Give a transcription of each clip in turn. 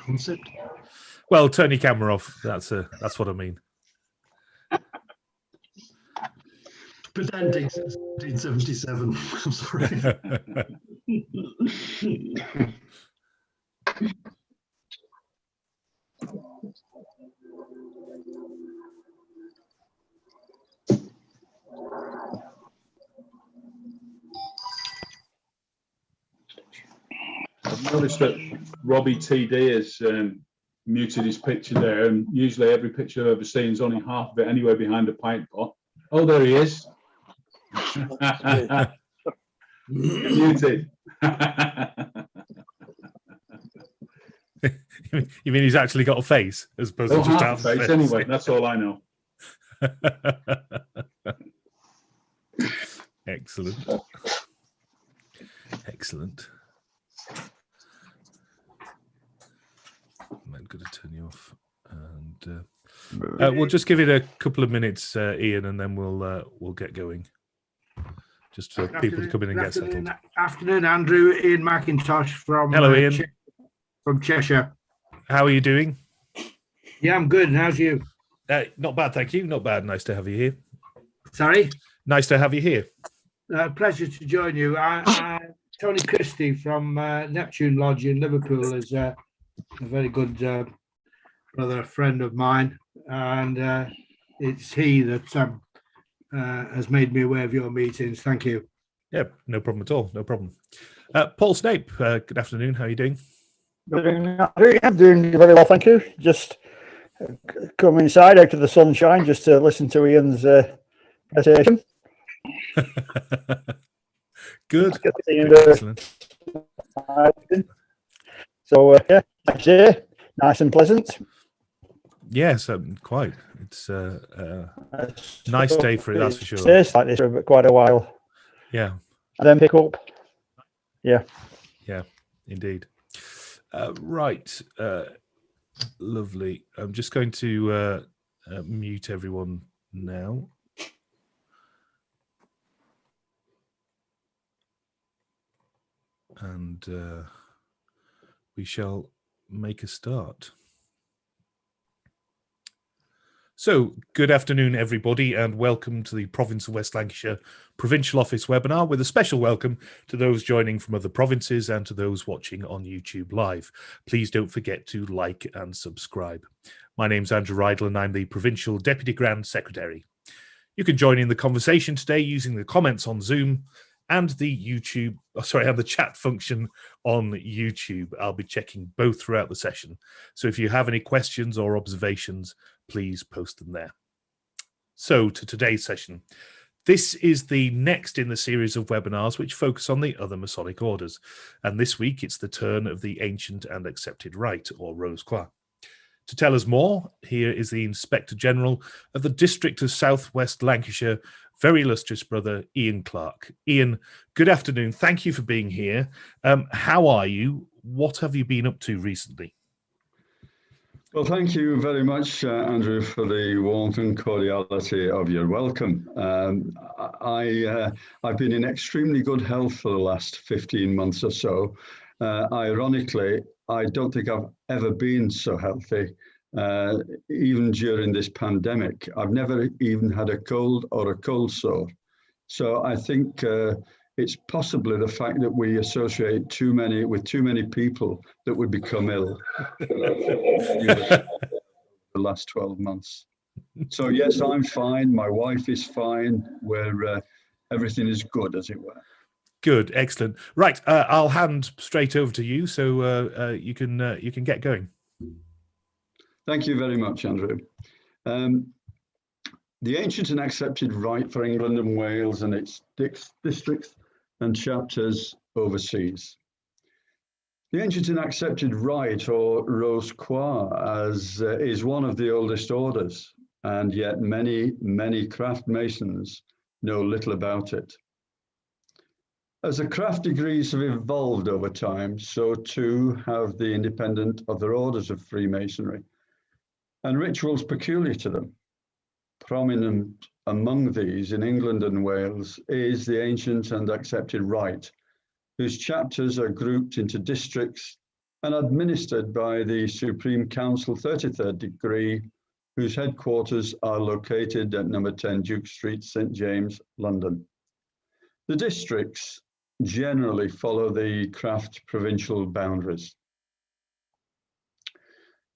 concept. Well, turn your camera off. That's what I mean. Pretending 1777. I'm sorry. I've noticed that Robbie TD has muted his picture there, and usually every picture I've ever seen is only half of it anyway behind a pint pot. Oh, there he is. Muted. You mean he's actually got a face as opposed to just half a face? Anyway, that's all I know. Excellent. Excellent. I'm going to turn you off, and we'll just give it a couple of minutes, Ian, and then we'll get going. Just for people to come in and get settled. Afternoon, Andrew. Ian McIntosh from Hello, Ian. From Cheshire. How are you doing? Yeah, I'm good. And how's you? Not bad, thank you. Not bad. Nice to have you here. Sorry? Nice to have you here. Pleasure to join you. Tony Christie from Neptune Lodge in Liverpool is a very good brother, friend of mine, and it's he that has made me aware of your meetings. Thank you. Yeah, no problem at all. No problem. Paul Snape, good afternoon. How are you doing? I'm doing very well, thank you. Just come inside out of the sunshine just to listen to Ian's presentation. Good. Excellent. So yeah, nice and pleasant. Yes, quite. It's a nice day for it, that's for sure. Stays like this for quite a while. Yeah. And then pick up. Yeah. Yeah, indeed. Right. Lovely. I'm just going to mute everyone now. And we shall make a start. So, good afternoon, everybody, and welcome to the Province of West Lancashire Provincial Office webinar, with a special welcome to those joining from other provinces and to those watching on YouTube Live. Please don't forget to like and subscribe. My name's Andrew Rydell, and I'm the Provincial Deputy Grand Secretary. You can join in the conversation today using the comments on Zoom and the and the chat function on YouTube. I'll be checking both throughout the session. So if you have any questions or observations, please post them there. So to today's session. This is the next in the series of webinars which focus on the other Masonic orders. And this week it's the turn of the Ancient and Accepted Rite, or Rose Croix. To tell us more, here is the Inspector General of the District of South West Lancashire, very illustrious brother, Ian Clark. Ian, good afternoon. Thank you for being here. How are you? What have you been up to recently? Well, thank you very much, Andrew, for the warmth and cordiality of your welcome. I've been in extremely good health for the last 15 months or so. Ironically, I don't think I've ever been so healthy, even during this pandemic. I've never even had a cold or a cold sore. So I think it's possibly the fact that we associate with too many people that would become ill the last 12 months. So yes, I'm fine. My wife is fine. Everything is good, as it were. Good, excellent. Right, I'll hand straight over to you, so you can get going. Thank you very much, Andrew. The Ancient and Accepted Rite for England and Wales and its districts and chapters overseas. The Ancient and Accepted Rite, or Rose Croix, is one of the oldest orders, and yet many craft masons know little about it. As the craft degrees have evolved over time, so too have the independent other orders of Freemasonry and rituals peculiar to them. Prominent among these in England and Wales is the Ancient and Accepted Rite, whose chapters are grouped into districts and administered by the Supreme Council 33rd degree, whose headquarters are located at number 10 Duke Street, St. James, London. The districts generally follow the craft provincial boundaries.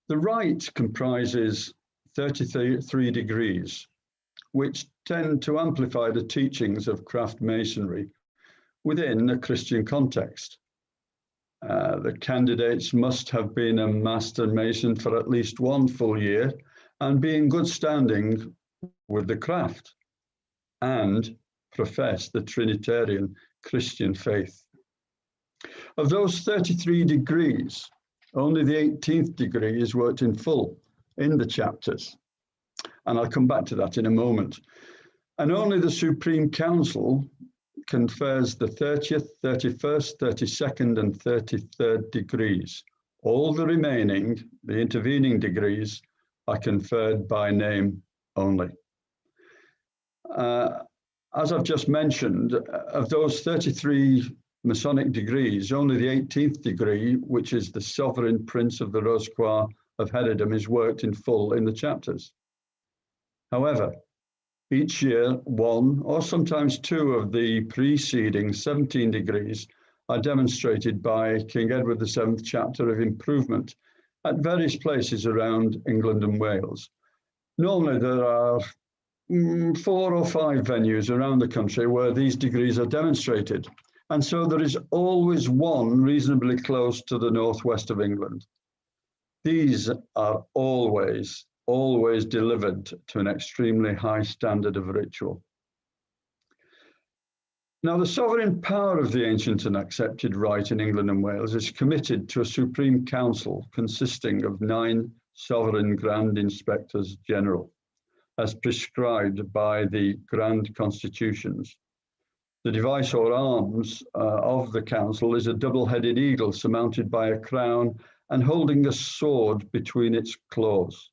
The rite comprises 33 degrees, which tend to amplify the teachings of craft masonry within a Christian context. The candidates must have been a master mason for at least 1 full year and be in good standing with the craft and profess the Trinitarian Christian faith. Of those 33 degrees, only the 18th degree is worked in full in the chapters. And I'll come back to that in a moment. And only the Supreme Council confers the 30th, 31st, 32nd, and 33rd degrees. All the remaining, the intervening degrees, are conferred by name only. As I've just mentioned, of those 33 Masonic degrees, only the 18th degree, which is the Sovereign Prince of the Rose-Croix of Herredom, is worked in full in the chapters. However, each year, 1 or sometimes 2 of the preceding 17 degrees are demonstrated by King Edward VII Chapter of Improvement at various places around England and Wales. Normally, there are 4 or 5 venues around the country where these degrees are demonstrated. And so there is always one reasonably close to the northwest of England. These are always delivered to an extremely high standard of ritual. Now, the sovereign power of the ancient and accepted rite in England and Wales is committed to a Supreme Council consisting of 9 sovereign Grand Inspectors General, as prescribed by the Grand Constitutions. The device or arms of the council is a double-headed eagle surmounted by a crown and holding a sword between its claws.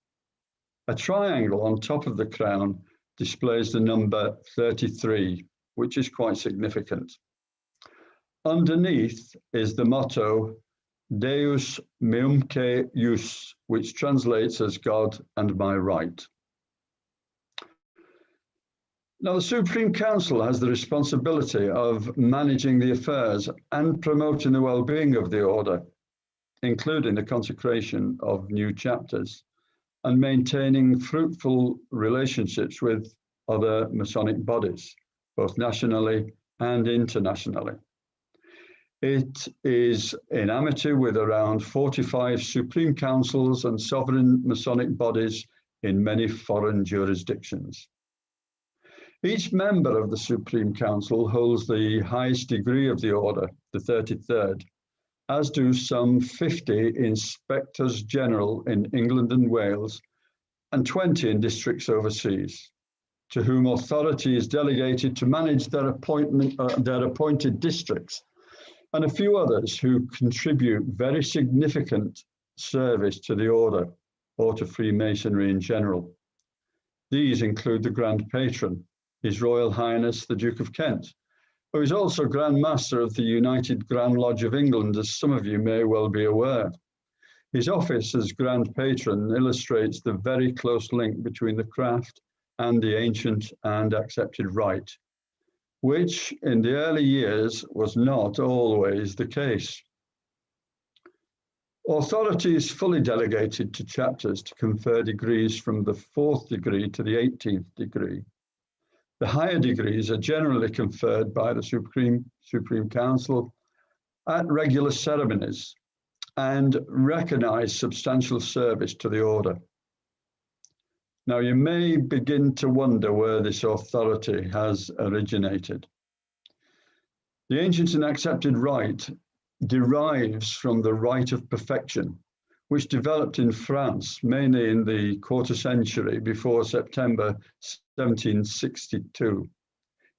A triangle on top of the crown displays the number 33, which is quite significant. Underneath is the motto, Deus meumque jus, which translates as God and my right. Now, the Supreme Council has the responsibility of managing the affairs and promoting the well-being of the order, including the consecration of new chapters and maintaining fruitful relationships with other Masonic bodies, both nationally and internationally. It is in amity with around 45 Supreme Councils and sovereign Masonic bodies in many foreign jurisdictions. Each member of the Supreme Council holds the highest degree of the order, the 33rd, as do some 50 Inspectors General in England and Wales and 20 in districts overseas, to whom authority is delegated to manage their appointed districts, and a few others who contribute very significant service to the order or to Freemasonry in general. These include the Grand Patron, His Royal Highness the Duke of Kent, who is also Grand Master of the United Grand Lodge of England, as some of you may well be aware. His office as Grand Patron illustrates the very close link between the craft and the ancient and accepted rite, which in the early years was not always the case. Authority is fully delegated to chapters to confer degrees from the 4th degree to the 18th degree. The higher degrees are generally conferred by the Supreme Council at regular ceremonies and recognize substantial service to the order. Now, you may begin to wonder where this authority has originated. The ancient and accepted rite derives from the rite of perfection, which developed in France, mainly in the 1/4 century before September 1762.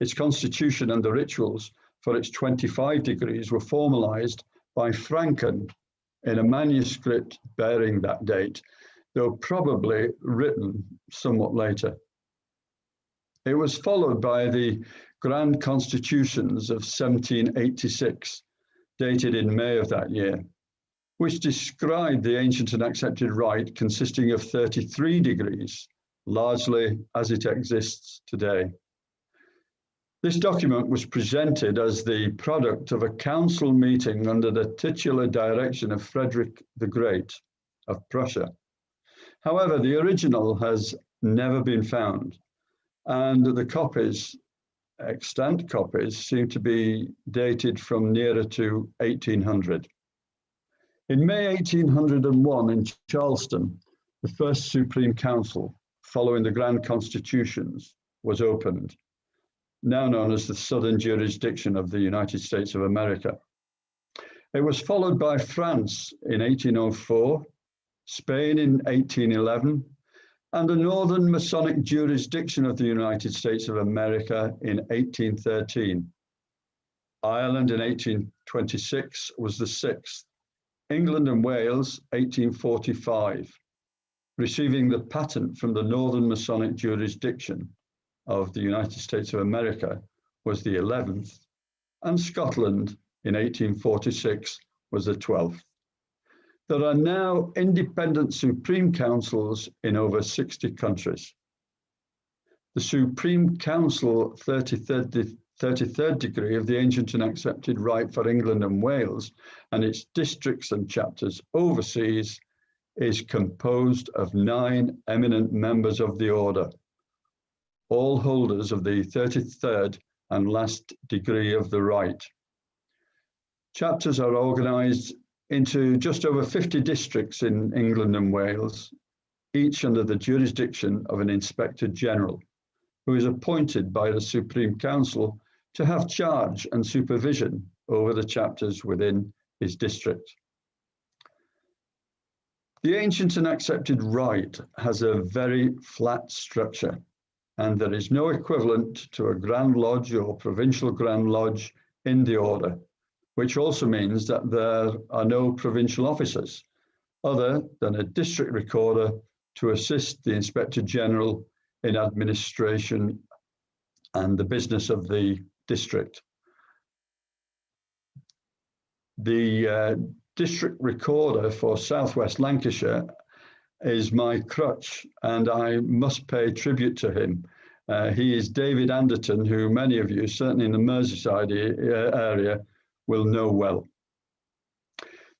Its constitution and the rituals for its 25 degrees were formalized by Franken in a manuscript bearing that date, though probably written somewhat later. It was followed by the Grand Constitutions of 1786, dated in May of that year. which described the ancient and accepted rite consisting of 33 degrees, largely as it exists today. This document was presented as the product of a council meeting under the titular direction of Frederick the Great of Prussia. However, the original has never been found, and the copies, extant copies, seem to be dated from nearer to 1800. In May 1801 in Charleston, the first Supreme Council, following the Grand Constitutions, was opened, now known as the Southern Jurisdiction of the United States of America. It was followed by France in 1804, Spain in 1811, and the Northern Masonic Jurisdiction of the United States of America in 1813. Ireland in 1826 was the sixth. England and Wales, 1845, receiving the patent from the Northern Masonic Jurisdiction of the United States of America, was the 11th, and Scotland in 1846 was the 12th. There are now independent Supreme Councils in over 60 countries. The Supreme Council 33rd degree of the ancient and accepted rite for England and Wales and its districts and chapters overseas is composed of 9 eminent members of the order, all holders of the 33rd and last degree of the rite. Chapters are organized into just over 50 districts in England and Wales, each under the jurisdiction of an Inspector General, who is appointed by the Supreme Council to have charge and supervision over the chapters within his district. The ancient and accepted rite has a very flat structure, and there is no equivalent to a Grand Lodge or Provincial Grand Lodge in the order, which also means that there are no provincial officers other than a district recorder to assist the Inspector General in administration and the business of the district. The district recorder for Southwest Lancashire is my crutch, and I must pay tribute to him. He is David Anderton, who many of you, certainly in the Merseyside area, will know well.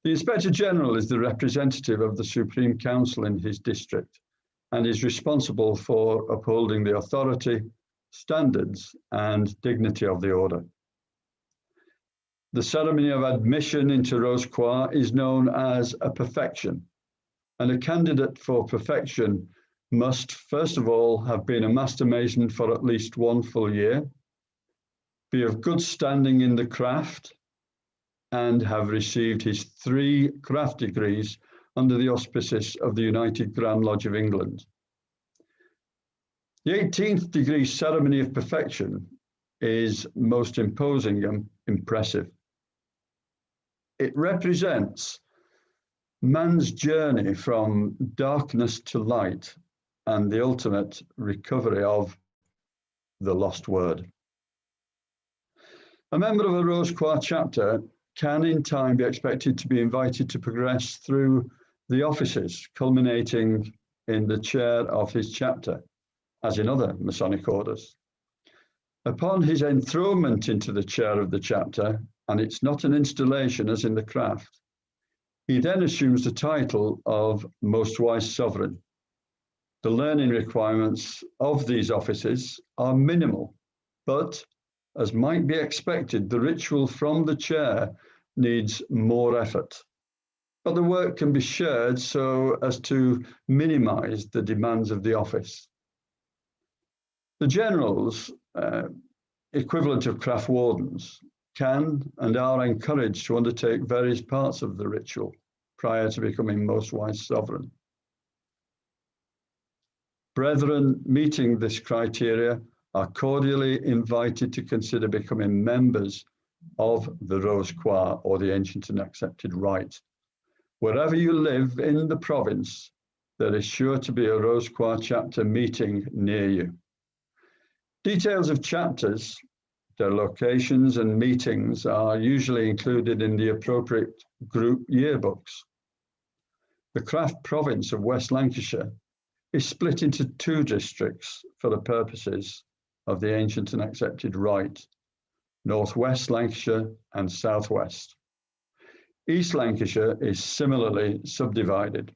The Inspector General is the representative of the Supreme Council in his district and is responsible for upholding the authority, standards, and dignity of the order. The ceremony of admission into Rose Croix is known as a perfection, and a candidate for perfection must, first of all, have been a Master Mason for at least 1 full year, be of good standing in the craft, and have received his 3 craft degrees under the auspices of the United Grand Lodge of England. The 18th degree ceremony of perfection is most imposing and impressive. It represents man's journey from darkness to light and the ultimate recovery of the lost word. A member of a Rose Croix chapter can in time be expected to be invited to progress through the offices, culminating in the chair of his chapter, as in other Masonic orders. Upon his enthronement into the chair of the chapter, and it's not an installation as in the craft, he then assumes the title of Most Wise Sovereign. The learning requirements of these offices are minimal, but as might be expected, the ritual from the chair needs more effort. But the work can be shared so as to minimize the demands of the office. The generals, equivalent of craft wardens, can and are encouraged to undertake various parts of the ritual prior to becoming Most Wise Sovereign. Brethren meeting this criteria are cordially invited to consider becoming members of the Rose Croix, or the ancient and accepted rite. Wherever you live in the province, there is sure to be a Rose Croix chapter meeting near you. Details of chapters, Their locations and meetings are usually included in the appropriate group yearbooks. The Craft province of West Lancashire is split into 2 districts for the purposes of the ancient and accepted rite: North West Lancashire and South West. East Lancashire is similarly subdivided.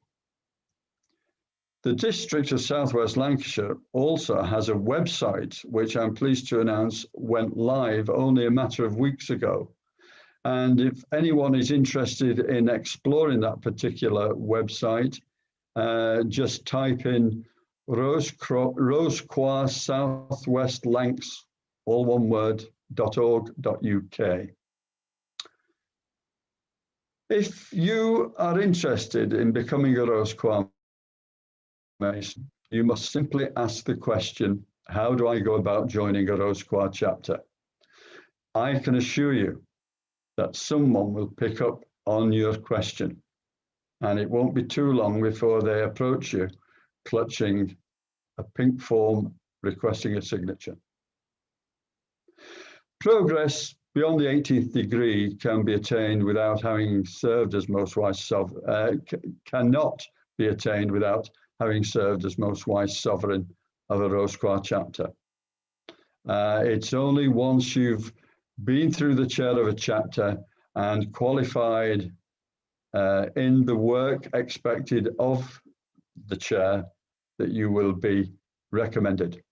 The district of South West Lancashire also has a website, which I'm pleased to announce went live only a matter of weeks ago. And if anyone is interested in exploring that particular website, just type in Roscoir Southwest Lancs, all one word, .org.uk. If you are interested in becoming a Roscoir Mason, you must simply ask the question, how do I go about joining a Roscoir chapter? I can assure you that someone will pick up on your question, and it won't be too long before they approach you clutching a pink form requesting a signature. Progress beyond the 18th degree can be attained without having served as Most Wise Sovereign, cannot be attained without having served as Most Wise Sovereign of a Roscoir chapter. It's only once you've been through the chair of a chapter and qualified in the work expected of the chair that you will be recommended.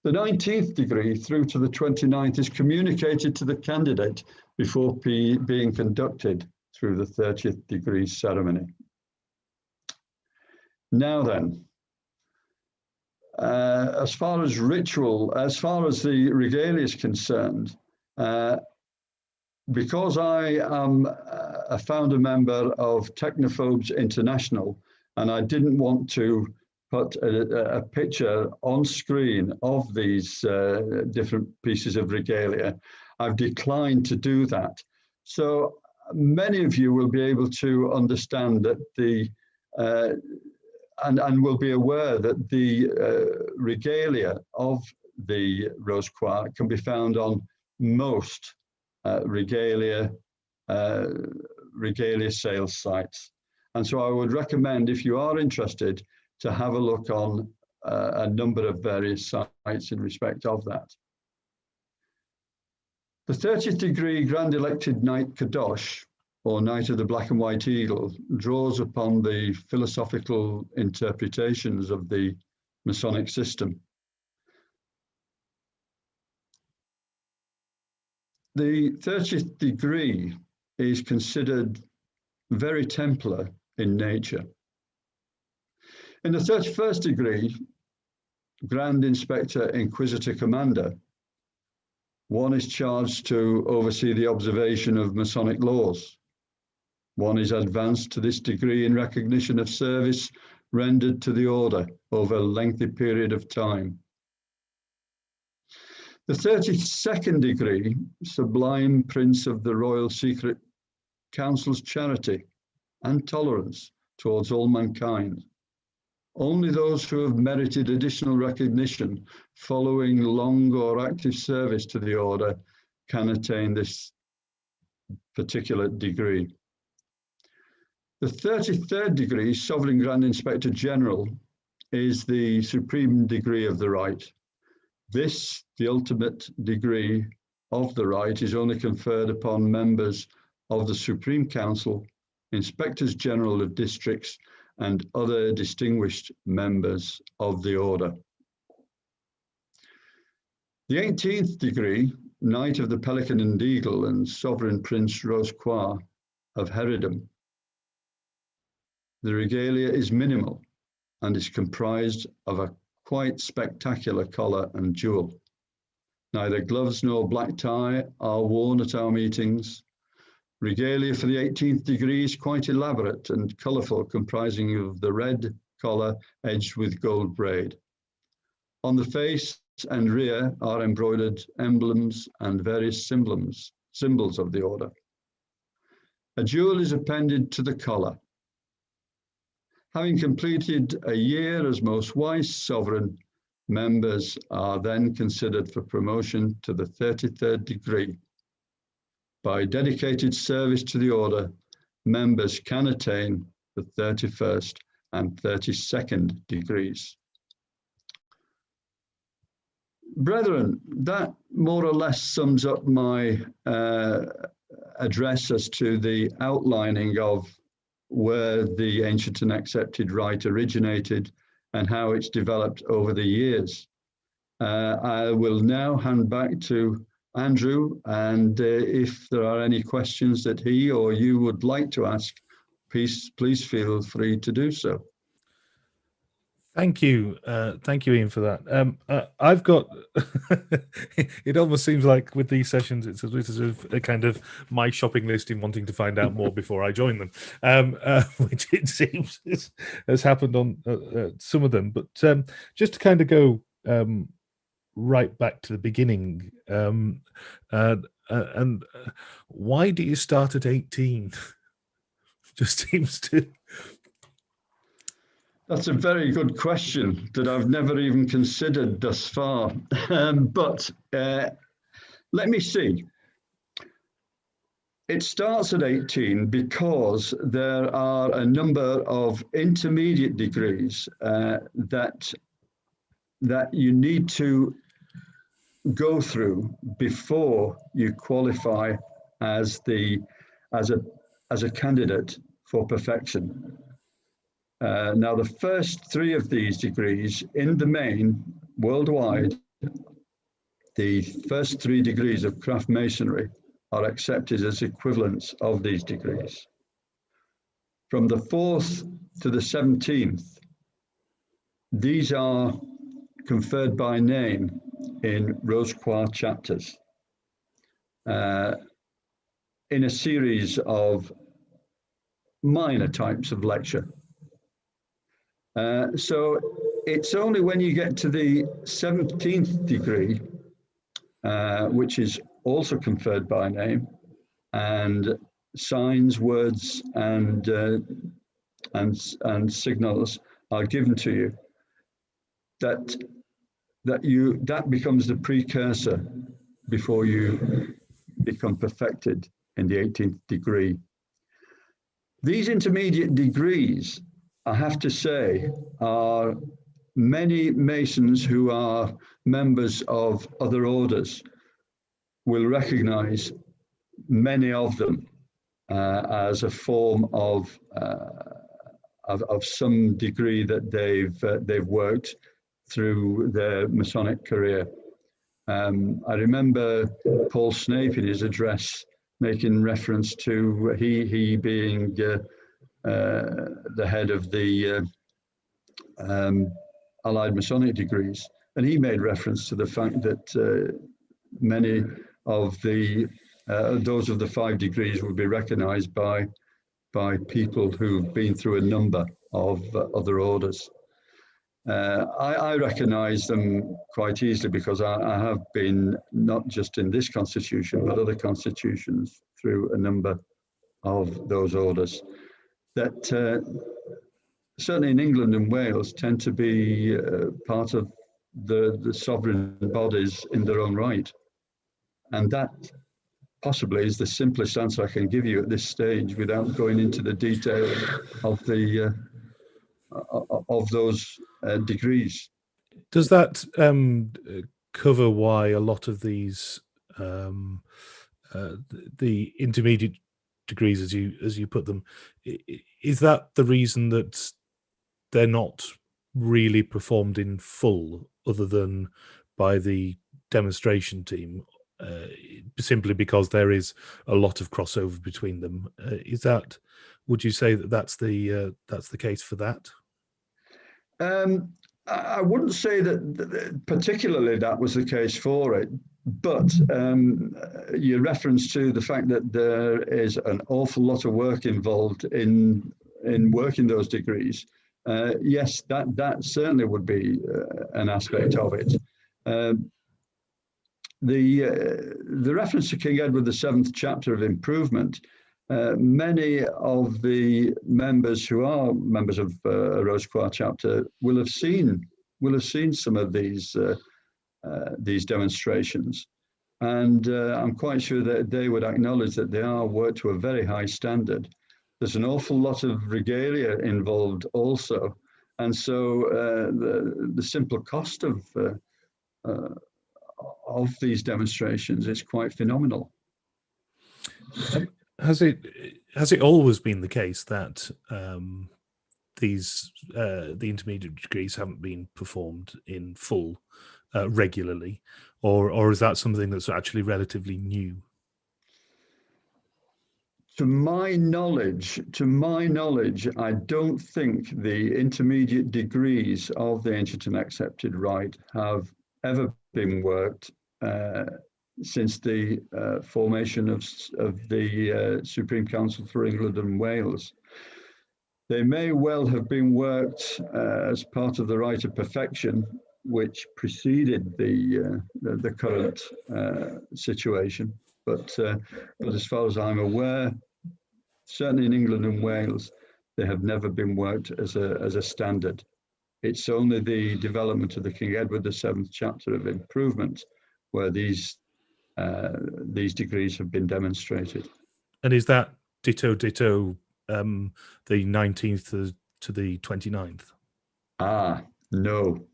The 19th degree through to the 29th is communicated to the candidate before being conducted through the 30th degree ceremony. Now then, as far as the regalia is concerned, because I am a founder member of Technophobes International, and I didn't want to put a picture on screen of these different pieces of regalia, I've declined to do that. So many of you will be able to understand that and will be aware that the regalia of the Roscoir can be found on most regalia sales sites. And so I would recommend, if you are interested, to have a look on a number of various sites in respect of that. The 30th degree Grand Elected Knight Kadosh, or Knight of the Black and White Eagle, draws upon the philosophical interpretations of the Masonic system. The 30th degree is considered very Templar in nature. In the 31st degree, Grand Inspector Inquisitor Commander, one is charged to oversee the observation of Masonic laws. One is advanced to this degree in recognition of service rendered to the order over a lengthy period of time. The 32nd degree, Sublime Prince of the Royal Secret, counsels charity and tolerance towards all mankind. Only those who have merited additional recognition following long or active service to the order can attain this particular degree. The 33rd degree, Sovereign Grand Inspector General, is the supreme degree of the rite. This, the ultimate degree of the rite, is only conferred upon members of the Supreme Council, Inspectors General of districts, and other distinguished members of the order. The 18th degree, Knight of the Pelican and Eagle and Sovereign Prince Roscoir of Heredom. The regalia is minimal and is comprised of a quite spectacular collar and jewel. Neither gloves nor black tie are worn at our meetings. Regalia for the 18th degree is quite elaborate and colourful, comprising of the red collar edged with gold braid. On the face and rear are embroidered emblems and various symbols of the order. A jewel is appended to the collar. Having completed a year as Most Wise Sovereign, members are then considered for promotion to the 33rd degree. By dedicated service to the order, members can attain the 31st and 32nd degrees. Brethren, that more or less sums up my address as to the outlining of where the ancient and accepted rite originated and how it's developed over the years. I will now hand back to Andrew, and if there are any questions that he or you would like to ask, please feel free to do so. Thank you, Ian, for that. I've got. It almost seems like with these sessions, it's a kind of my shopping list in wanting to find out more before I join them, which it seems has happened on some of them. But just to kind of go right back to the beginning, and why do you start at 18? Just seems to. That's a very good question that I've never even considered thus far. But let me see. It starts at 18 because there are a number of intermediate degrees that you need to go through before you qualify as a candidate for perfection. Now, the first three of these degrees, in the main, worldwide, the first three degrees of craft masonry are accepted as equivalents of these degrees. From the 4th to the 17th, these are conferred by name in Rose-Croix chapters in a series of minor types of lecture. So it's only when you get to the 17th degree, which is also conferred by name, and signs, words, and signals are given to you, that becomes the precursor before you become perfected in the 18th degree. These intermediate degrees, I have to say, are many Masons who are members of other orders will recognize many of them as a form of some degree that they've worked through their Masonic career. I remember Paul Snape in his address making reference to he being the head of the Allied Masonic degrees, and he made reference to the fact that many of those of the 5 degrees would be recognized by people who've been through a number of other orders. I recognize them quite easily because I have been not just in this constitution but other constitutions through a number of those orders that certainly in England and Wales tend to be part of the sovereign bodies in their own right. And that possibly is the simplest answer I can give you at this stage without going into the detail of those degrees. Does that cover why a lot of these the intermediate degrees, as you put them, is that the reason that they're not really performed in full, other than by the demonstration team, simply because there is a lot of crossover between them? Would you say that that's the case for that? I wouldn't say that particularly that was the case for it, but your reference to the fact that there is an awful lot of work involved in working those degrees, yes, that certainly would be an aspect of it. The reference to King Edward VII chapter of improvement, many of the members who are members of a Rose-Croix chapter will have seen will have seen some of these demonstrations. And I'm quite sure that they would acknowledge that they are worked to a very high standard. There's an awful lot of regalia involved also. And so the simple cost of these demonstrations is quite phenomenal. Has it always been the case that the intermediate degrees haven't been performed in full regularly, or is that something that's actually relatively new? To my knowledge, I don't think the intermediate degrees of the Ancient and Accepted Rite have ever been worked since the formation of the Supreme Council for England and Wales. They may well have been worked as part of the Rite of Perfection, which preceded the current situation. But as far as I'm aware, certainly in England and Wales, they have never been worked as a standard. It's only the development of the King Edward VII chapter of improvement where these degrees have been demonstrated. And is that ditto the 19th to the 29th? No.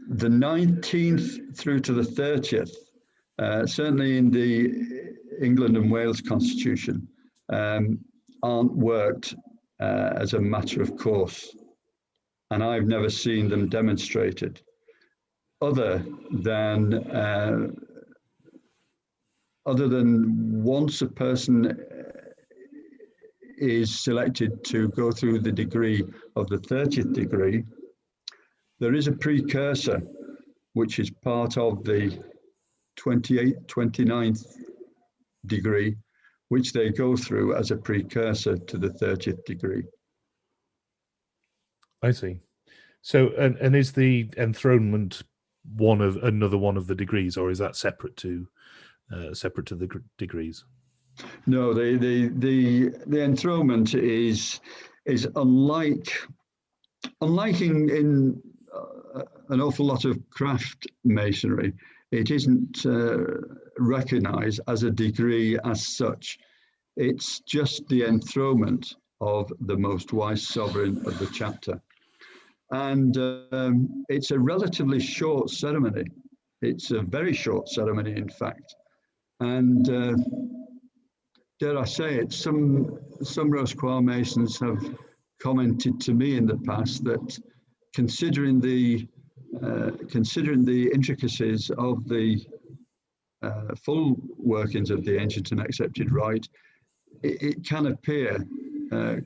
The 19th through to the 30th, certainly in the England and Wales Constitution, aren't worked as a matter of course. And I've never seen them demonstrated other than once a person is selected to go through the degree of the 30th degree, there is a precursor, which is part of the 29th degree, which they go through as a precursor to the 30th degree. I see. So, and is the enthronement another one of the degrees, or is that separate to the degrees? No, the enthronement is unlike in an awful lot of craft masonry. It isn't recognized as a degree as such. It's just the enthronement of the most wise sovereign of the chapter. And it's a relatively short ceremony. It's a very short ceremony, in fact. And dare I say it, some Rose Croix Masons have commented to me in the past that considering the intricacies of the full workings of the Ancient and Accepted Rite, it can appear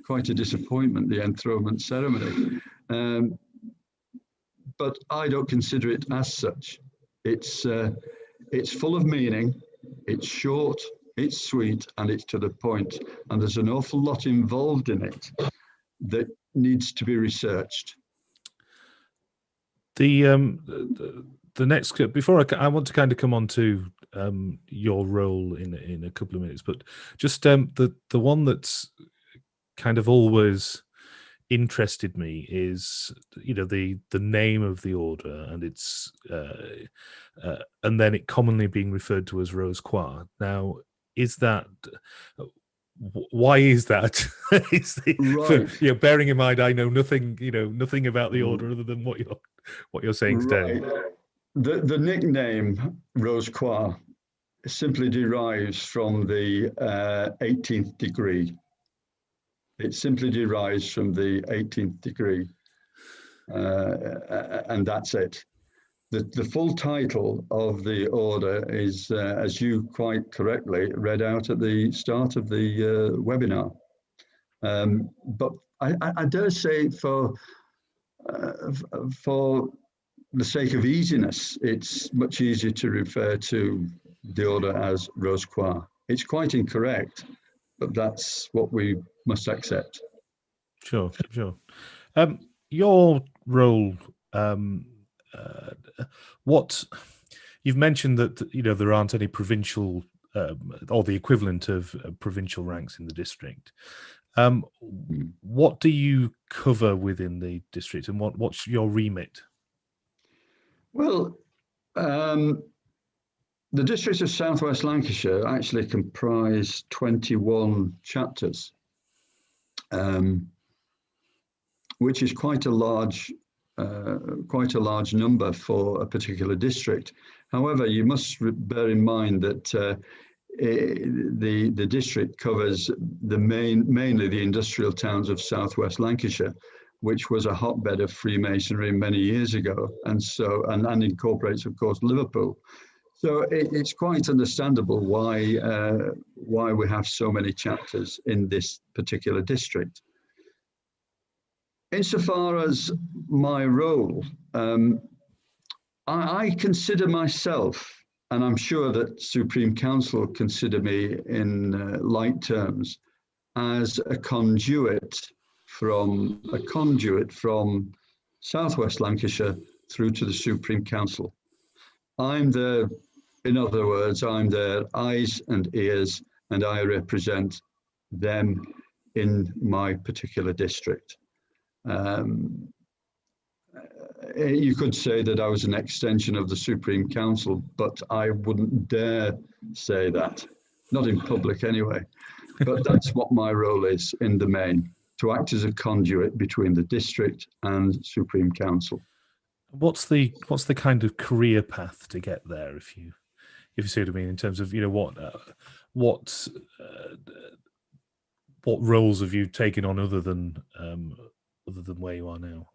quite a disappointment, the enthronement ceremony. But I don't consider it as such. It's full of meaning, it's short, it's sweet, and it's to the point. And there's an awful lot involved in it that needs to be researched. The next, before I want to kind of come on to your role in a couple of minutes, but just the one that's kind of always interested me is, you know, the name of the order, and it's and then it commonly being referred to as Rose Croix. Now, is that why is that? Right. Bearing in mind I know nothing about the order other than what you're saying today. Right. The nickname Rose Croix simply derives from the 18th degree. It simply derives from the 18th degree, and that's it. The full title of the order is, as you quite correctly read out at the start of the webinar. But I dare say for the sake of easiness, it's much easier to refer to the order as Rose Croix. It's quite incorrect, but that's what we must accept. Sure. Your role, what you've mentioned that there aren't any provincial or the equivalent of provincial ranks in the district. What do you cover within the district, and what's your remit? Well, the districts of South West Lancashire actually comprise 21 chapters, which is quite a large number for a particular district. However, you must bear in mind that the district covers mainly the industrial towns of South West Lancashire, which was a hotbed of Freemasonry many years ago, and incorporates, of course, Liverpool. So it's quite understandable why we have so many chapters in this particular district. Insofar as my role, I consider myself, and I'm sure that Supreme Council consider me in like terms, as a conduit from South West Lancashire through to the Supreme Council. In other words, I'm their eyes and ears, and I represent them in my particular district. You could say that I was an extension of the Supreme Council, but I wouldn't dare say that, not in public anyway. But that's what my role is in the main, to act as a conduit between the district and Supreme Council. What's the kind of career path to get there, if you see what I mean, in terms of what roles have you taken on other than where you are now?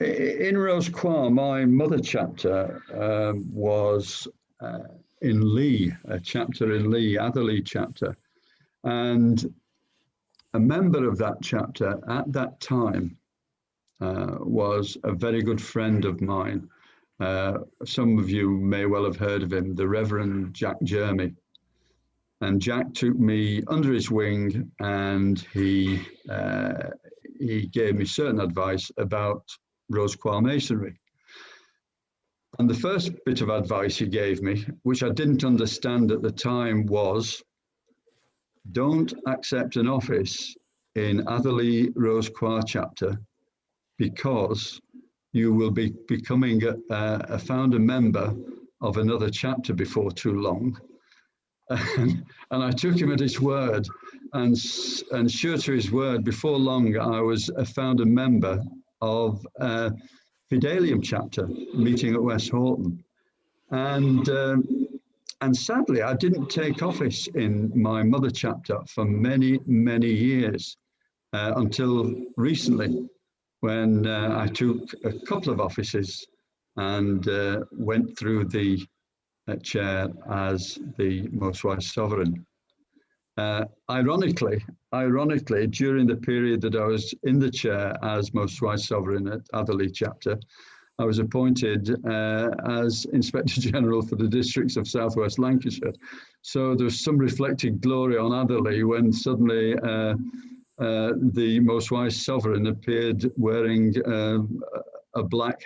In Rose-Croix, my mother chapter was in Lee, a chapter in Lee, Atherley chapter, and a member of that chapter at that time was a very good friend of mine. Some of you may well have heard of him, the Reverend Jack Jeremy. And Jack took me under his wing, and he gave me certain advice about Rose-Croix Masonry. And the first bit of advice he gave me, which I didn't understand at the time, was don't accept an office in Atherley Rose-Croix chapter, because you will be becoming a founder member of another chapter before too long. And I took him at his word, and sure to his word, before long I was a founder member of Fidelium chapter meeting at West Horton. And sadly, I didn't take office in my mother chapter for many, many years until recently, when I took a couple of offices and went through the chair as the Most Wise Sovereign. Ironically, during the period that I was in the chair as Most Wise Sovereign at Atherley chapter, I was appointed as Inspector General for the districts of South West Lancashire. So there's some reflected glory on Atherley when suddenly the Most Wise Sovereign appeared wearing a black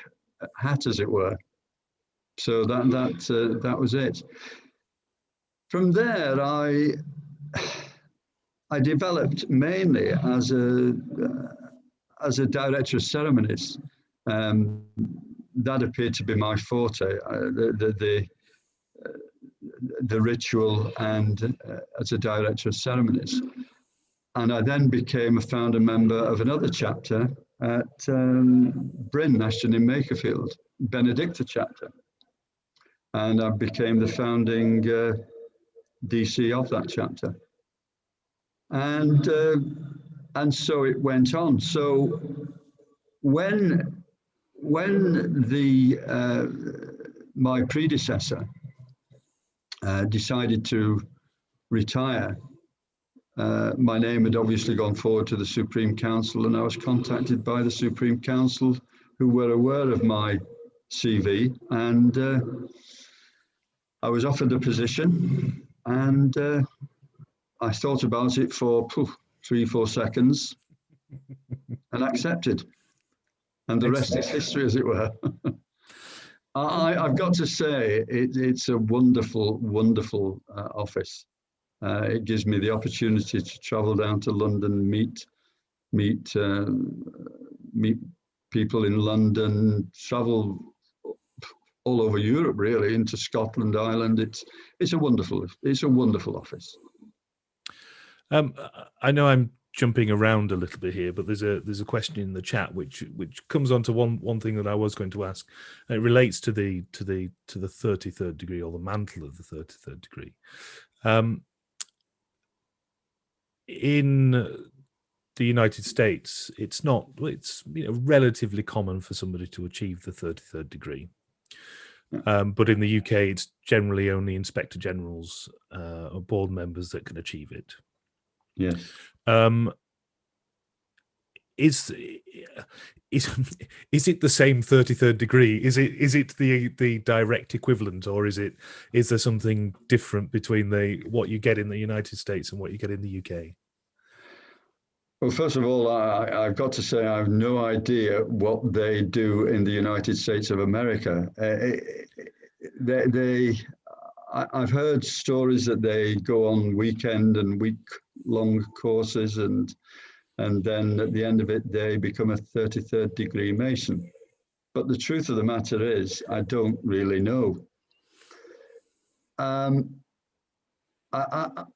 hat, as it were. So that was it. From there, I developed mainly as a director of ceremonies. That appeared to be my forte, the ritual, and as a director of ceremonies. And I then became a founder member of another chapter at Bryn, Ashton in Makerfield, Benedicta chapter. And I became the founding DC of that chapter. And so it went on. So when my predecessor decided to retire, my name had obviously gone forward to the Supreme Council, and I was contacted by the Supreme Council, who were aware of my CV, and I was offered the position, and I thought about it for 3-4 seconds and accepted. And the rest is history, as it were. I've got to say, it's a wonderful, wonderful office. It gives me the opportunity to travel down to London, meet people in London, travel all over Europe, really, into Scotland, Ireland. It's a wonderful office. I know I'm jumping around a little bit here, but there's a question in the chat which comes on to one thing that I was going to ask. It relates to the 33rd degree, or the mantle of the 33rd degree. In the United States, it's relatively common for somebody to achieve the 33rd degree. But in the UK, it's generally only Inspector Generals or board members that can achieve it. Yes. Is it the same 33rd degree? Is it the direct equivalent, or is there something different between what you get in the United States and what you get in the UK? Well, first of all, I've got to say I have no idea what they do in the United States of America. I've heard stories that they go on weekend and week-long courses, and then at the end of it, they become a 33rd degree Mason. But the truth of the matter is, I don't really know. I'll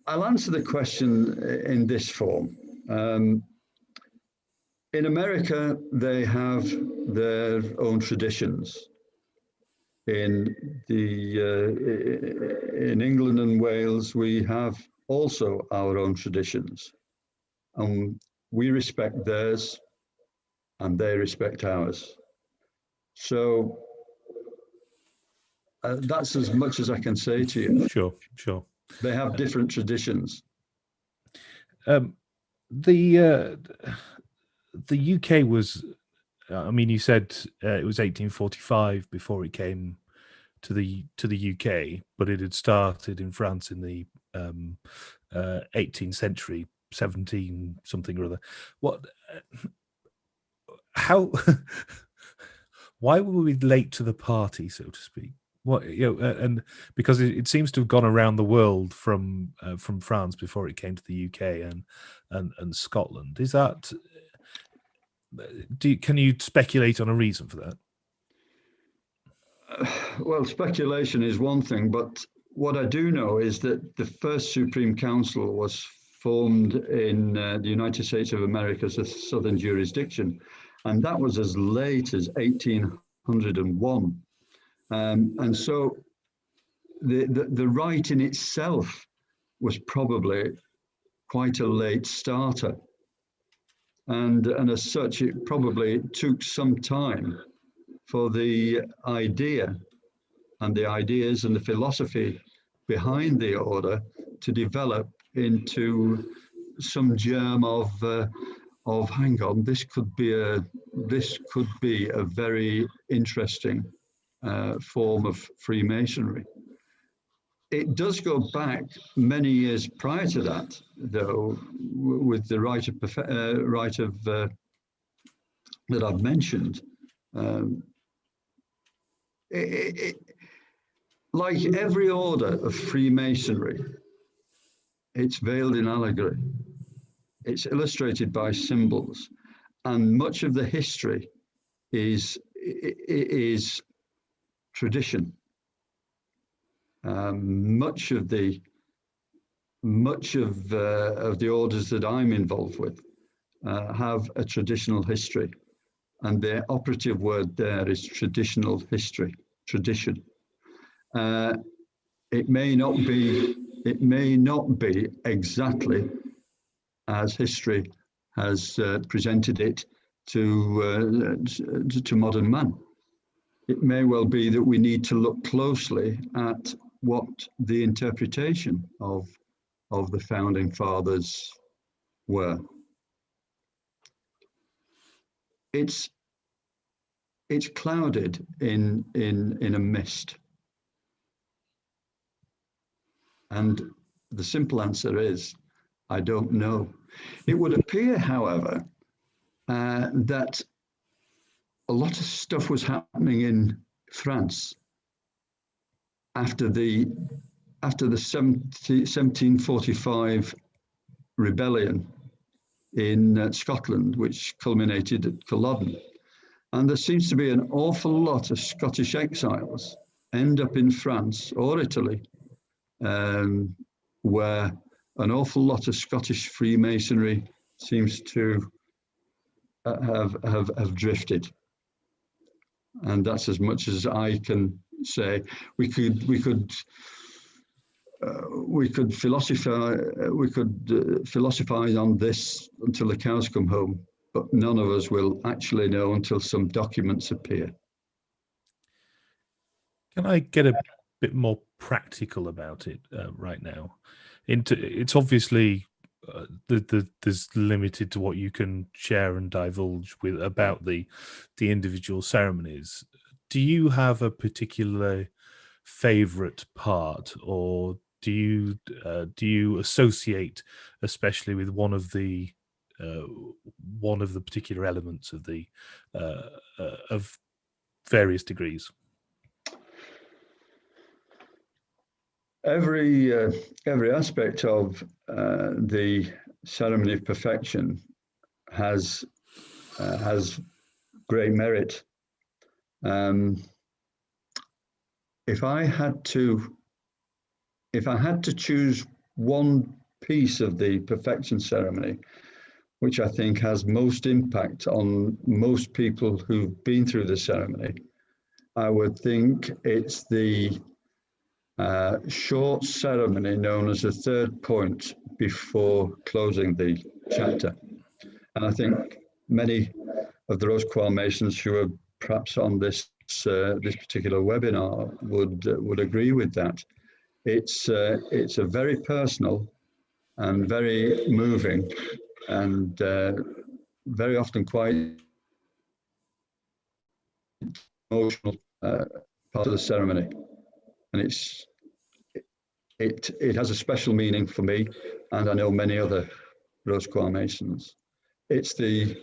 answer the question in this form. In America, they have their own traditions. In England and Wales, we have also our own traditions. We respect theirs, and they respect ours. So that's as much as I can say to you. Sure. They have different traditions. The UK was, you said it was 1845 before it came to the UK, but it had started in France in the 18th century, 17 something or other. Why were we late to the party, so to speak? And because it seems to have gone around the world from France before it came to the UK and Scotland. Is that? Can you speculate on a reason for that? Well, speculation is one thing, but what I do know is that the first Supreme Council was formed in the United States of America as a Southern jurisdiction, and that was as late as 1801. And so the rite in itself was probably quite a late starter. And as such, it probably took some time for the idea and the ideas and the philosophy behind the order to develop into some germ of hang on, this could be a very interesting form of Freemasonry. It does go back many years prior to that, though, with the rite of that I've mentioned. Like every order of Freemasonry, it's veiled in allegory. It's illustrated by symbols, and much of the history is tradition. Much of the orders that I'm involved with have a traditional history, and the operative word there is traditional history, tradition. It may not be exactly as history has presented it to modern man. It may well be that we need to look closely at what the interpretation of the founding fathers were. It's clouded in a mist. And the simple answer is, I don't know. It would appear, however, that a lot of stuff was happening France after the 1745 rebellion in Scotland, which culminated at Culloden. And there seems to be an awful lot of Scottish exiles end up in France or Italy, where an awful lot of Scottish Freemasonry seems to have drifted. And that's as much as I can say. We could philosophize on this until the cows come home, but none of us will actually know until some documents appear. Can I get a bit more practical about it right now? It's obviously there's limited to what you can share and divulge with about the individual ceremonies. Do you have a particular favorite part, or do you associate especially with one of the particular elements of the of various degrees? Every aspect of the ceremony of perfection has great merit. If I had to choose one piece of the perfection ceremony, which I think has most impact on most people who've been through the ceremony, I would think it's the short ceremony known as the third point before closing the chapter. And I think many of the Rose Choir Masons who are perhaps on this particular webinar would agree with that. It's a very personal and very moving and very often quite emotional part of the ceremony, and it has a special meaning for me, and I know many other Rose Choir Masons. It's the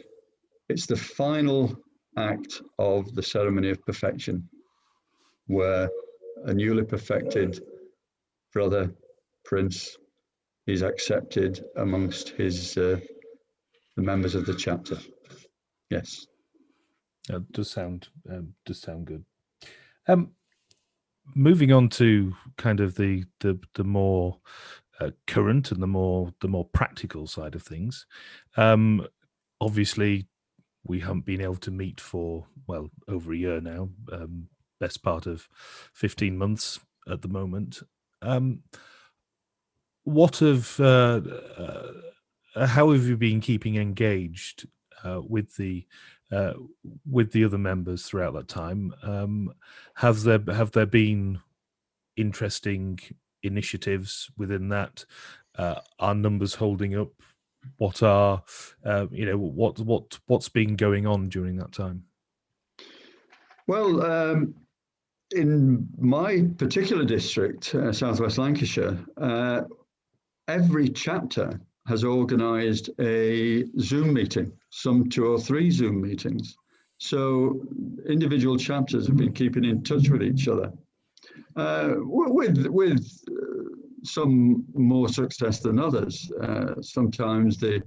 final act of the ceremony of perfection, where a newly perfected brother prince is accepted amongst the members of the chapter. Yes. Does sound good. Moving on to kind of the more current and the more practical side of things. Obviously, we haven't been able to meet for over a year now. Best part of 15 months at the moment. How have you been keeping engaged with the other members throughout that time? Have there been interesting initiatives within that? Are numbers holding up? What are what's been going on during that time? Well, in my particular district, Southwest Lancashire, every chapter has organised a Zoom meeting, some 2 or 3 Zoom meetings. So individual chapters have been keeping in touch with each other, with some more success than others. Sometimes the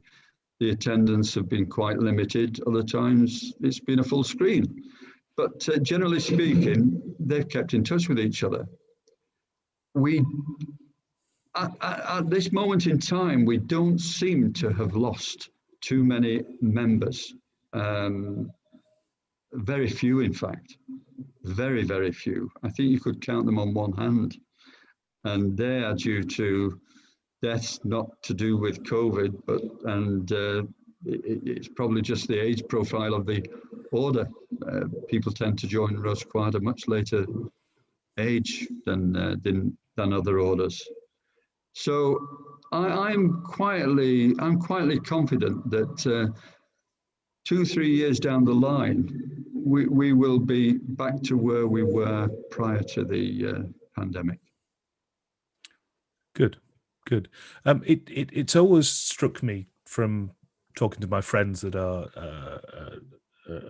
attendance have been quite limited. Other times it's been a full screen. But generally speaking, they've kept in touch with each other. At this moment in time, we don't seem to have lost too many members. Very few, in fact. Very, very few. I think you could count them on one hand. And they are due to deaths not to do with COVID, it's probably just the age profile of the order. People tend to join Rose Choir at a much later age than other orders. So I'm quietly confident that 2-3 years down the line, we will be back to where we were prior to the pandemic. Good. It's always struck me from talking to my friends that are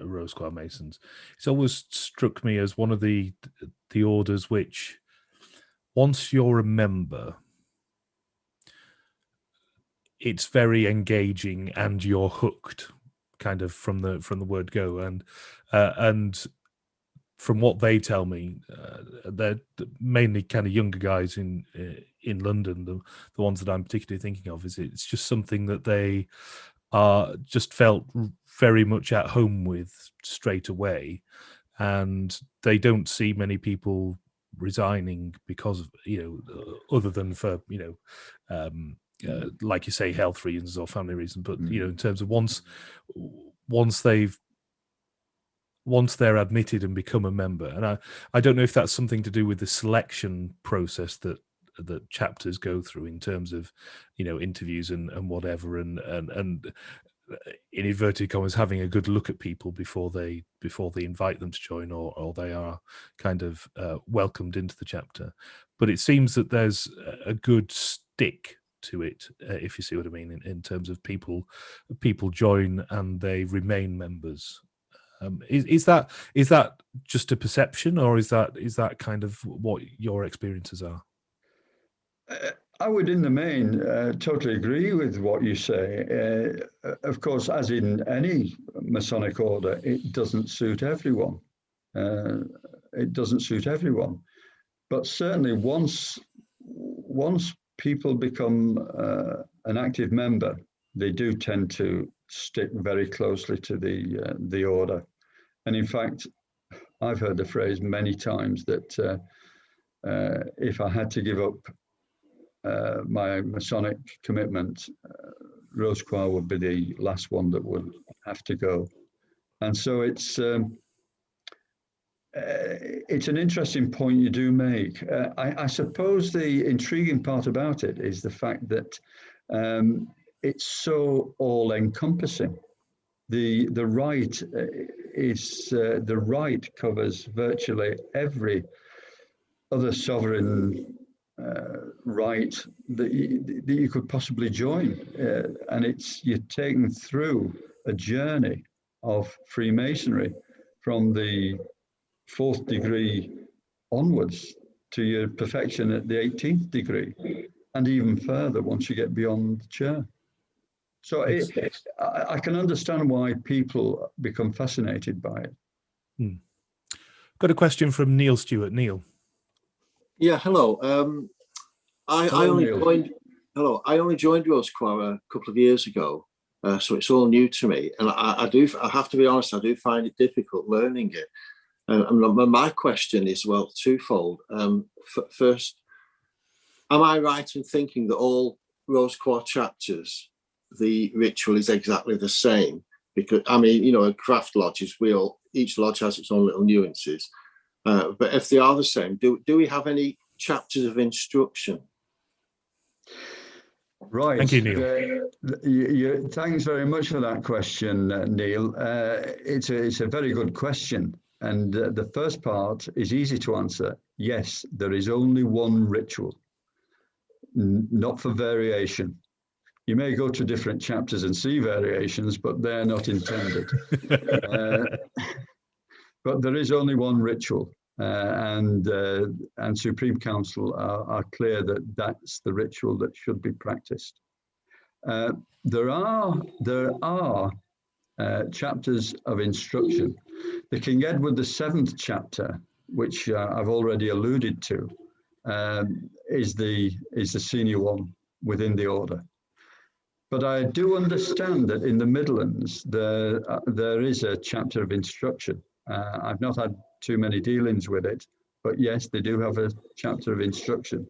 Rose Choir Masons. It's always struck me as one of the orders which, once you're a member, it's very engaging and you're hooked, kind of from the word go. And from what they tell me, they're mainly kind of younger guys in London. The ones that I'm particularly thinking of, it's just something that they are just felt very much at home with straight away, and they don't see many people resigning because of, other than for like you say, health reasons or family reasons. But in terms of once they're admitted and become a member, and I don't know if that's something to do with the selection process that chapters go through in terms of interviews and whatever, and in inverted commas, having a good look at people before they invite them to join, or they are kind of welcomed into the chapter. But it seems that there's a good stick to it, if you see what I mean, in terms of people join and they remain members. Is that just a perception, or is that kind of what your experiences are? I would, in the main, totally agree with what you say. Of course, as in any Masonic order, it doesn't suit everyone. But certainly, once people become an active member, they do tend to stick very closely to the order. And in fact, I've heard the phrase many times that if I had to give up my Masonic commitment, Rose Choir would be the last one that would have to go. And so it's an interesting point you do make. I suppose the intriguing part about it is the fact that it's so all-encompassing. The rite the rite covers virtually every other sovereign rite that you could possibly join, and you're taken through a journey of Freemasonry from the 4th degree onwards to your perfection at the 18th degree, and even further once you get beyond the chair. So I can understand why people become fascinated by it. Got a question from Neil Stewart. Neil. Yeah, hello. I only joined Rose Choir a couple of years ago, so it's all new to me. And I have to be honest, I do find it difficult learning it. And my question is, well, twofold. First, am I right in thinking that all Rose Choir chapters, the ritual is exactly the same? Because I mean, at craft lodges, each lodge has its own little nuances. But if they are the same, do we have any chapters of instruction? Right. Thank you, Neil. Thanks very much for that question, Neil. It's a very good question. And the first part is easy to answer. Yes, there is only one ritual, not for variation. You may go to different chapters and see variations, but they're not intended. But there is only one ritual, and Supreme Council are clear that that's the ritual that should be practiced. There are chapters of instruction. The King Edward VII chapter, which I've already alluded to, is the senior one within the order. But I do understand that in the Midlands there is a chapter of instruction. I've not had too many dealings with it, but yes, they do have a chapter of instruction.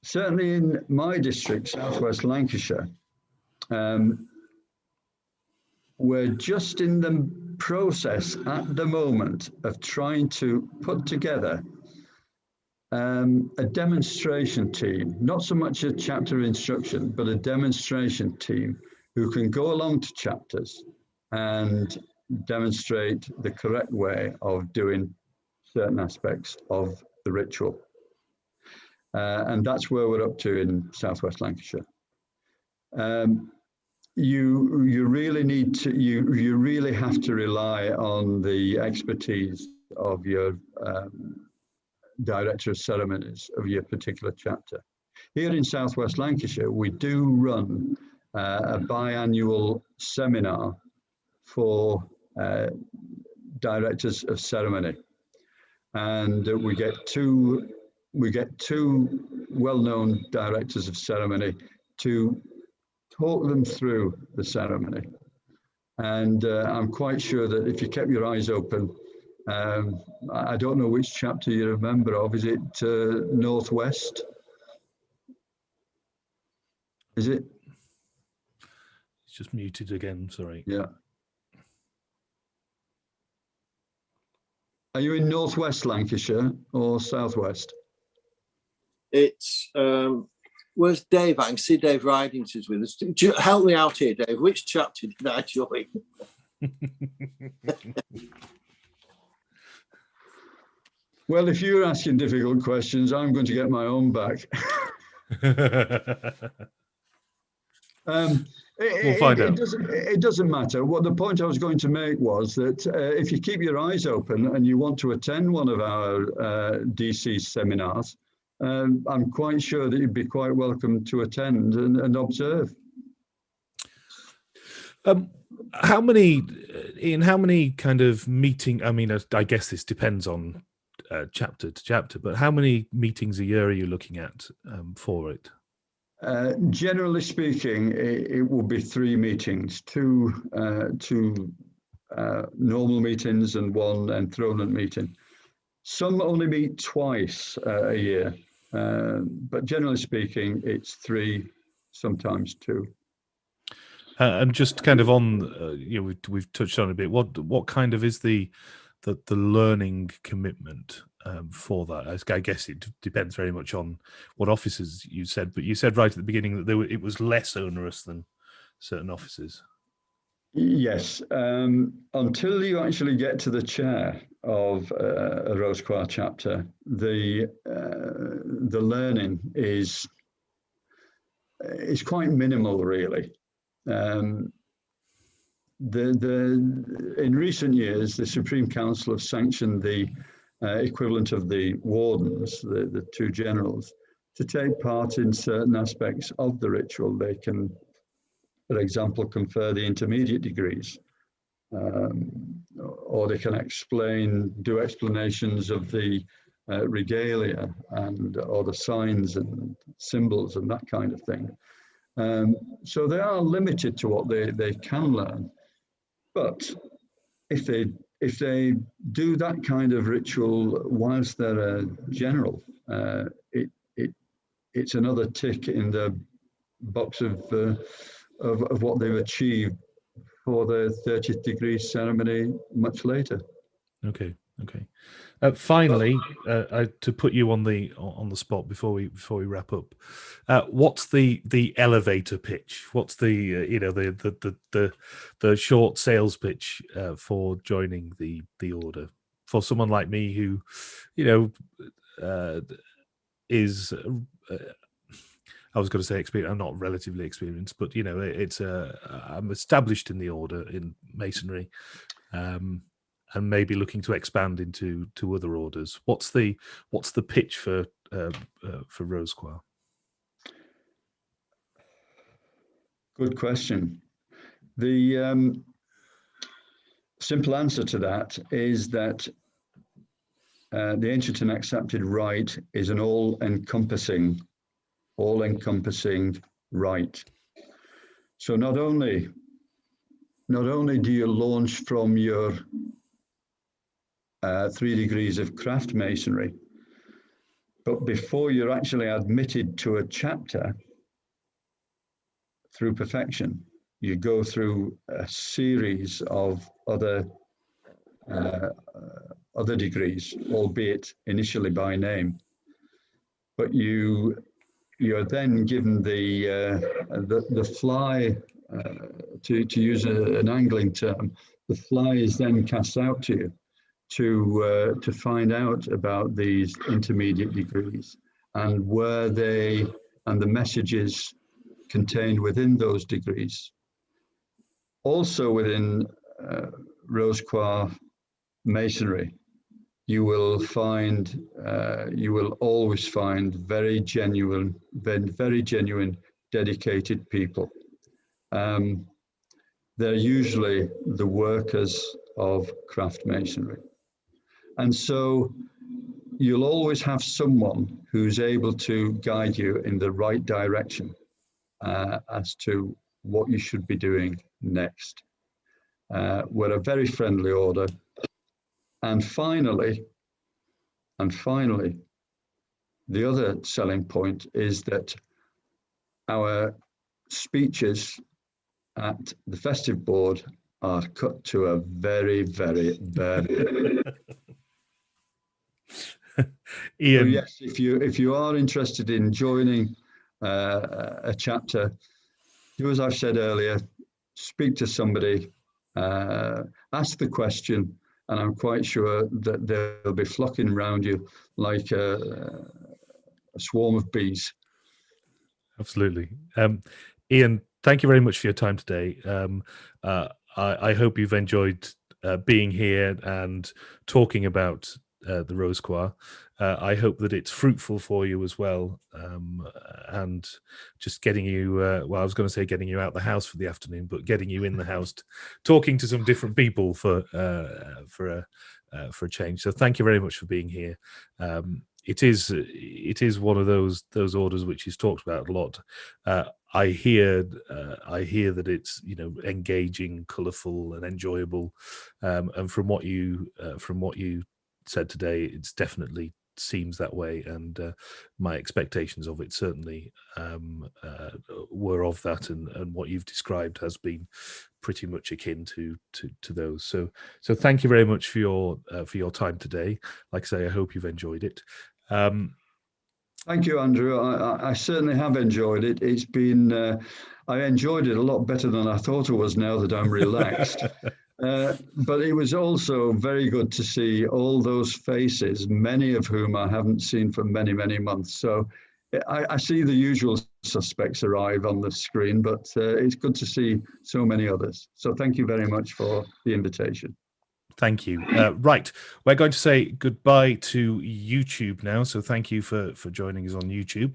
Certainly in my district, Southwest Lancashire, we're just in the process at the moment of trying to put together a demonstration team, not so much a chapter of instruction, but a demonstration team who can go along to chapters and demonstrate the correct way of doing certain aspects of the ritual. And that's where we're up to in Southwest Lancashire. you really need to you really have to rely on the expertise of your director of ceremonies of your particular chapter. Here in Southwest Lancashire, we do run a biannual seminar for directors of ceremony, and we get two well-known directors of ceremony to talk them through the ceremony. And I'm quite sure that if you kept your eyes open, I don't know which chapter you're a member of. Is it Northwest? Is it? It's just muted again, sorry. Yeah. Are you in Northwest Lancashire or Southwest? It's where's Dave? I can see Dave Ridings is with us. Help me out here, Dave. Which chapter did I join? Well, if you're asking difficult questions, I'm going to get my own back. We'll find out. It doesn't matter. What the point I was going to make was that if you keep your eyes open and you want to attend one of our DC seminars, I'm quite sure that you'd be quite welcome to attend and observe. How many kind of meeting? I mean, I guess this depends on chapter to chapter, but how many meetings a year are you looking at for it? Generally speaking, it will be 3 meetings, two normal meetings and one enthronement meeting. Some only meet twice a year, but generally speaking, it's 3, sometimes 2. And just kind of on, we've touched on a bit. What kind of is the learning commitment for that? I guess it depends very much on what offices you said, but you said right at the beginning that it was less onerous than certain offices. Yes, until you actually get to the chair of a Rose Choir chapter, the learning is quite minimal, really. In recent years, the Supreme Council have sanctioned the equivalent of the wardens, the 2 generals, to take part in certain aspects of the ritual. They can, for example, confer the intermediate degrees, or they can do explanations of the regalia or the signs and symbols and that kind of thing. So they are limited to what they can learn. But if they do that kind of ritual whilst they're a general, it's another tick in the box of what they've achieved for the 30th degree ceremony much later. Okay. Finally, to put you on the spot before we wrap up, what's the elevator pitch? What's the short sales pitch for joining the order for someone like me who, is I was going to say experienced. I'm not relatively experienced, but I'm established in the order in Masonry. And maybe looking to expand into other orders. What's the pitch for Rose Choir? Good question. The simple answer to that is that the ancient and accepted rite is an all-encompassing rite. So not only do you launch from your 3 degrees of craft masonry, but before you're actually admitted to a chapter through perfection, you go through a series of other degrees, albeit initially by name. But you're then given the fly, to use an angling term, the fly is then cast out to you to find out about these intermediate degrees and where and the messages contained within those degrees Also within Rose Quarry masonry, you will always find very genuine, dedicated people. They're usually the workers of craft masonry. And so you'll always have someone who's able to guide you in the right direction as to what you should be doing next. We're a very friendly order. And finally, the other selling point is that our speeches at the festive board are cut to a very, very bare. Ian, So yes, if you are interested in joining a chapter, do as I've said earlier, speak to somebody, ask the question, and I'm quite sure that they'll be flocking around you like a swarm of bees. Absolutely. Ian, thank you very much for your time today. I hope you've enjoyed being here and talking about the Rose Quarry. I hope that it's fruitful for you as well, and just getting you, well, I was going to say getting you out the house for the afternoon, but getting you in the house, talking to some different people for a change. So thank you very much for being here. It is one of those orders which is talked about a lot. I hear that it's, you know, engaging, colourful, and enjoyable. And from what you said today, it's definitely seems that way, and my expectations of it certainly were of that, and what you've described has been pretty much akin to those. So thank you very much for your time today. Like I say, I hope you've enjoyed it. Thank you, Andrew. I certainly have enjoyed it. It's been, I enjoyed it a lot better than I thought it was now that I'm relaxed. But it was also very good to see all those faces, many of whom I haven't seen for many, many months. So I see the usual suspects arrive on the screen, but it's good to see so many others. So thank you very much for the invitation. Thank you. Right, we're going to say goodbye to YouTube now. So thank you for joining us on YouTube.